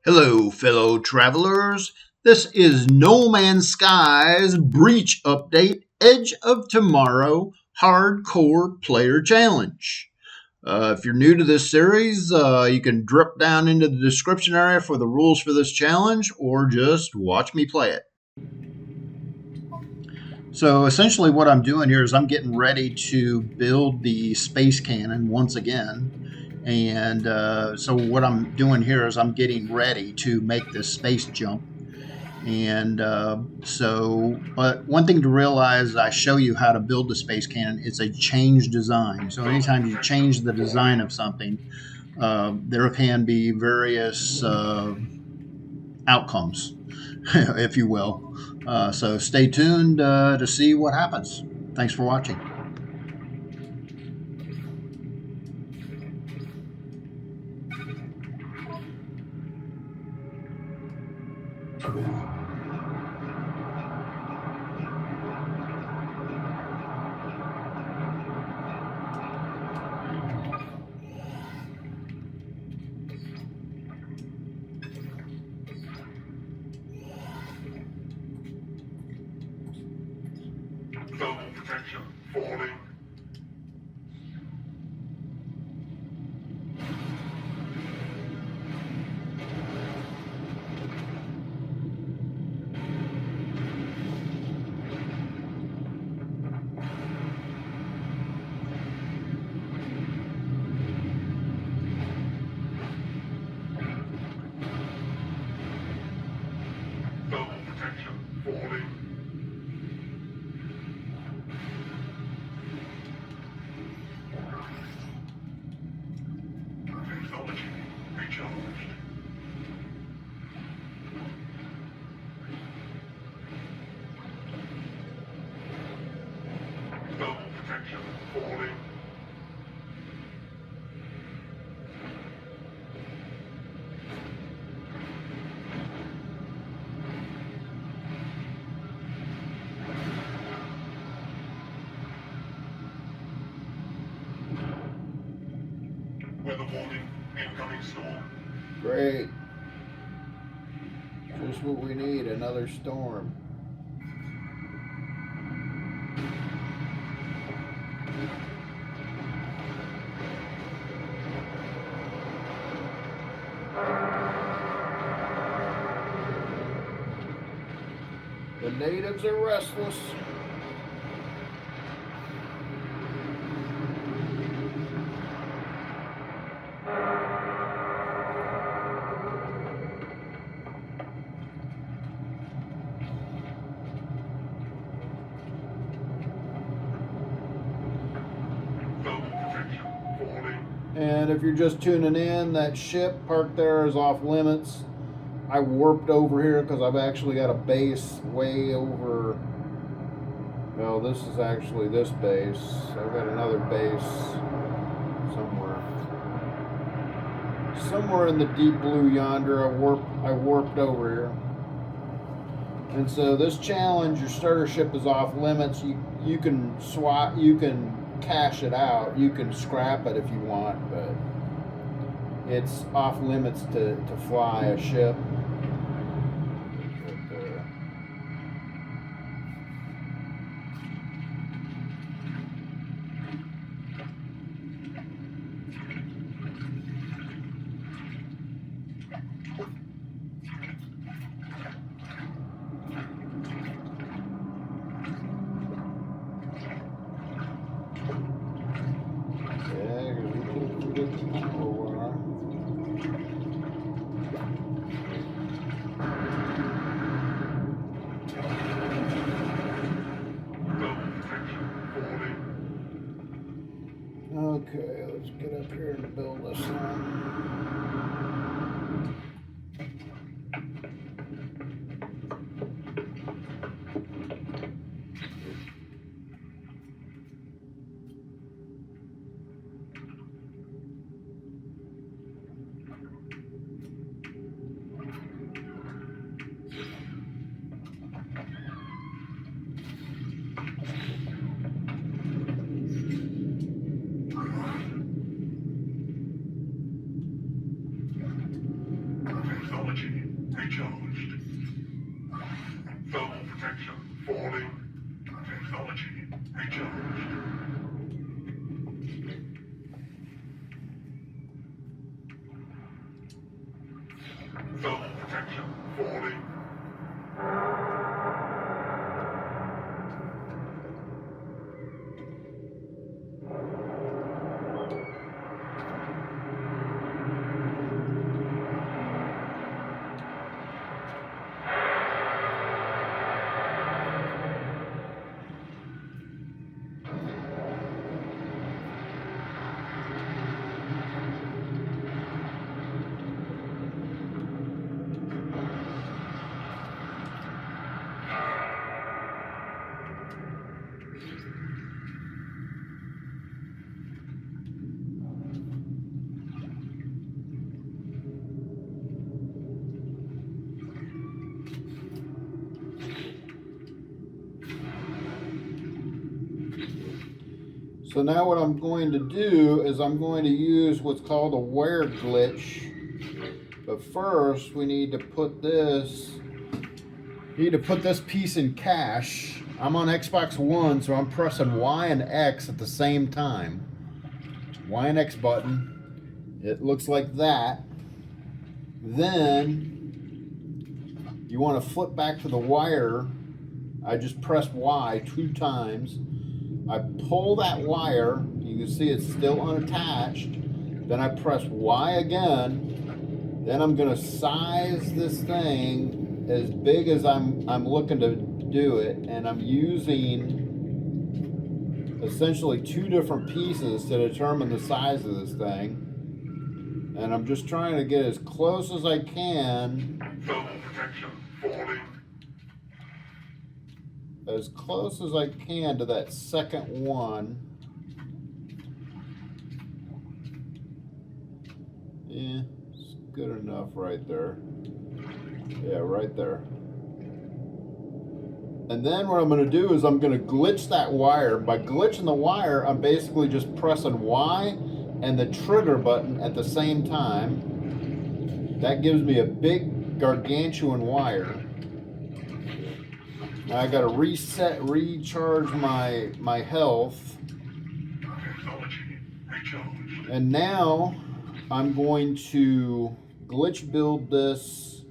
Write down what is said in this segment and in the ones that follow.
Hello, fellow travelers. This is No Man's Sky's Breach Update Edge of Tomorrow Hardcore Player Challenge. If you're new to this series, you can drop down into the description area for the rules for this challenge or just watch me play it. So essentially what I'm doing here is I'm getting ready to build the space cannon once again. And so what I'm doing here is I'm getting ready to make this space jump. And but one thing to realize, I show you how to build the space cannon. It's a change design. So anytime you change the design of something, there can be various outcomes, if you will. So stay tuned to see what happens. Thanks for watching. Thermal protection falling. Thermal protection falling. Technology recharged. Thermal protection falling. Weather warning, incoming storm. Great. Just what we need, another storm. The natives are restless. Thermal protection falling. And if you're just tuning in, that ship parked there is off limits. I warped over here because I've actually got a base way over. Well, this is actually this base. I've got another base somewhere in the deep blue yonder. I warped over here. And so this challenge, your starter ship is off limits. You can swap, you can cash it out, you can scrap it if you want, but it's off limits to fly a ship. Okay, let's get up here and build this one. Technology recharged. Thermal protection falling. Technology recharged. Thermal protection falling. So now what I'm going to do is I'm going to use what's called a wire glitch. But first we need to put this piece in cache. I'm on Xbox One, so I'm pressing Y and X at the same time. Y and X button. It looks like that. Then you want to flip back to the wire. I just press Y 2 times. I pull that wire, you can see it's still unattached. Then I press Y again. Then I'm gonna size this thing as big as I'm looking to do it, and I'm using essentially 2 different pieces to determine the size of this thing. And I'm just trying to get as close as I can. Thermal protection falling. As close as I can to that second one. Yeah, it's good enough right there. Yeah, right there. And then what I'm going to do is I'm going to glitch that wire. By glitching the wire, I'm basically just pressing Y and the trigger button at the same time. That gives me a big gargantuan wire. Now I gotta recharge my health. Technology recharged. And now I'm going to glitch build this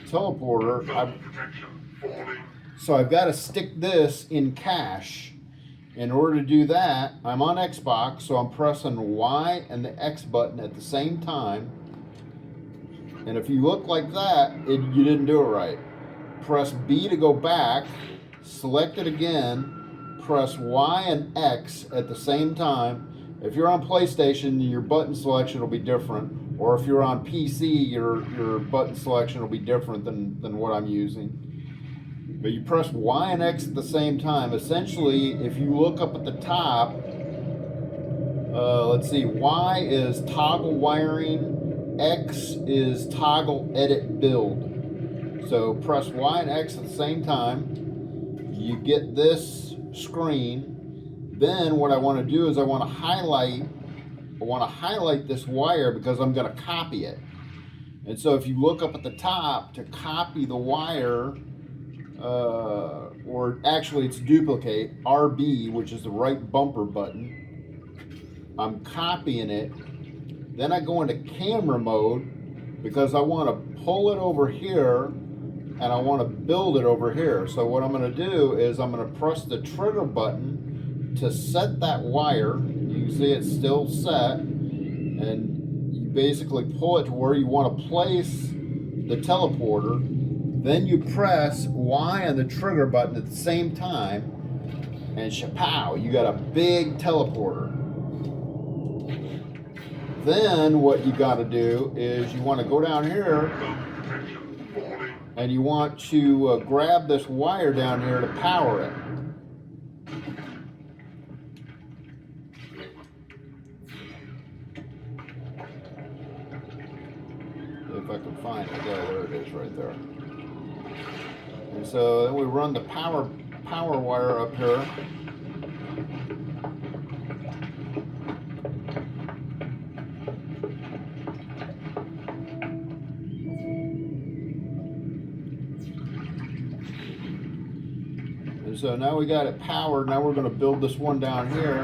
teleporter. Thermal protection falling. So I've got to stick this in cache. In order to do that, I'm on Xbox, so I'm pressing Y and the X button at the same time. And if you look like that, you didn't do it right. Press B to go back, select it again, press Y and X at the same time. If you're on PlayStation, your button selection will be different. Or if you're on PC, your button selection will be different than what I'm using. But you press Y and X at the same time. Essentially, if you look up at the top, let's see, Y is toggle wiring, X is toggle edit build. So press Y and X at the same time. You get this screen. Then what I want to do is I want to highlight this wire because I'm going to copy it. And so if you look up at the top to copy the wire, or actually it's duplicate, RB, which is the right bumper button. I'm copying it. Then I go into camera mode because I want to pull it over here and I want to build it over here. So what I'm going to do is I'm going to press the trigger button to set that wire. You can see it's still set, and you basically pull it to where you want to place the teleporter. Then you press Y and the trigger button at the same time, and shapow, you got a big teleporter. Then what you got to do is you want to go down here and you want to grab this wire down here to power it. If I can find it. There it is right there. And so then we run the power wire up here. So now we got it powered. Now we're going to build this one down here.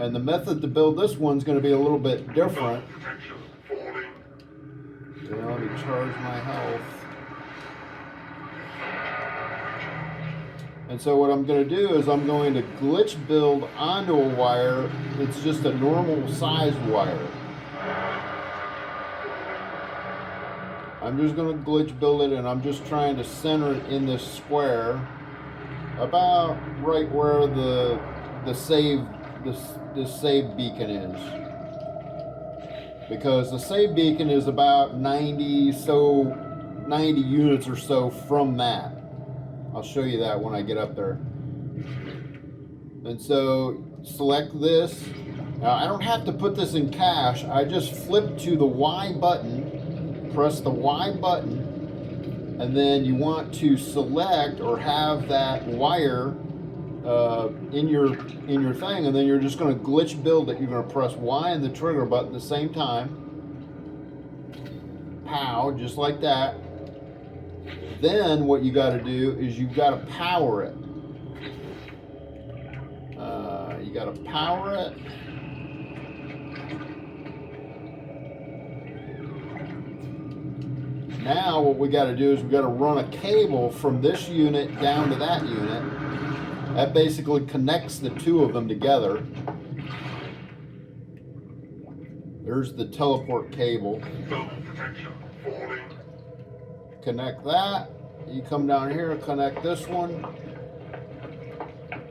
And the method to build this one's going to be a little bit different. So let me charge my health. And so what I'm going to do is I'm going to glitch build onto a wire. It's just a normal sized wire. I'm just going to glitch build it, and I'm just trying to center it in this square, about right where the save beacon is. Because the save beacon is about 90 units or so from that. I'll show you that when I get up there. And so select this. Now I don't have to put this in cache. I just flip to the Y button, press the Y button, and then you want to select or have that wire in your thing, and then you're just going to glitch build it. You're going to press Y and the trigger button at the same time. Pow, just like that. Then what you got to do is you've got to power it. You got to power it. Now what we got to do is we got to run a cable from this unit down to that unit. That basically connects the two of them together. There's the teleport cable. Connect that. You come down here, connect this one.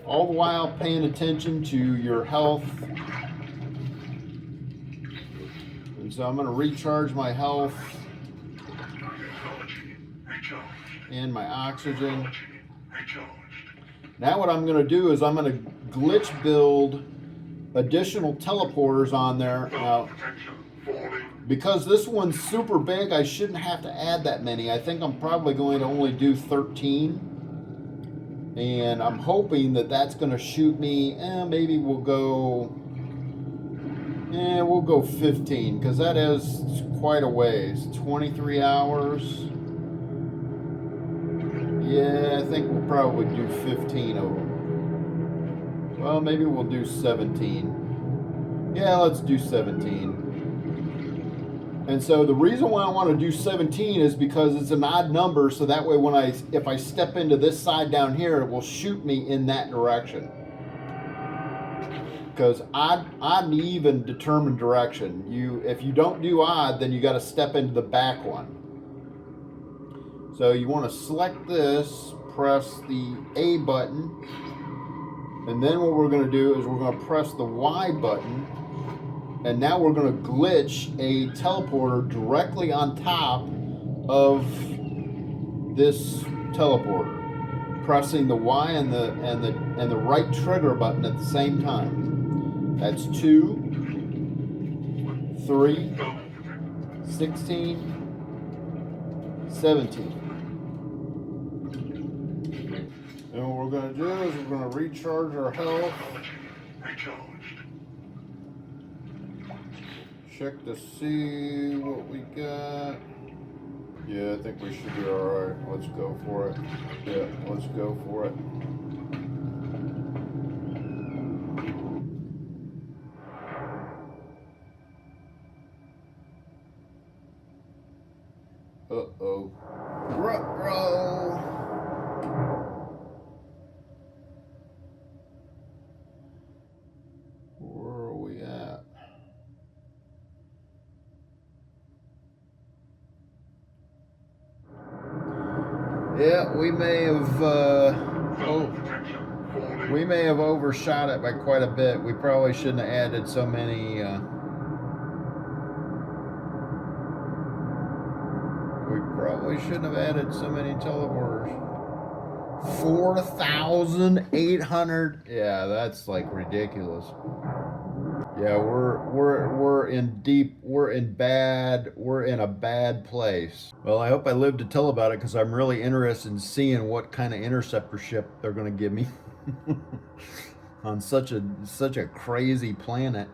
All the while paying attention to your health. And so I'm going to recharge my health and my oxygen. Now what I'm going to do is I'm going to glitch build additional teleporters on there. Now, because this one's super big, I shouldn't have to add that many. I think I'm probably going to only do 13. And I'm hoping that that's going to shoot me, maybe we'll go 15, because that is quite a ways. 23 hours. Yeah, I think we'll probably do 15 of them. Well, maybe we'll do 17. Yeah, let's do 17. And so the reason why I want to do 17 is because it's an odd number, so that way if I step into this side down here, it will shoot me in that direction. Because odd and even determine direction. If you don't do odd, then you got to step into the back one. So you want to select this, press the A button, and then what we're going to do is we're going to press the Y button, and now we're going to glitch a teleporter directly on top of this teleporter, pressing the Y and the right trigger button at the same time. That's 2, 3, 16, 17. And what we're going to do is we're going to recharge our health. Check to see what we got. Yeah, I think we should be alright. Let's go for it. Yeah, let's go for it. Uh-oh. Ruh-roh. Where are we at? Yeah, we may have overshot it by quite a bit. We probably shouldn't have added so many. We probably shouldn't have added so many teleporters. 4,800. Yeah, that's like ridiculous. Yeah, we're in a bad place. Well, I hope I live to tell about it, because I'm really interested in seeing what kind of interceptor ship they're going to give me on such a crazy planet.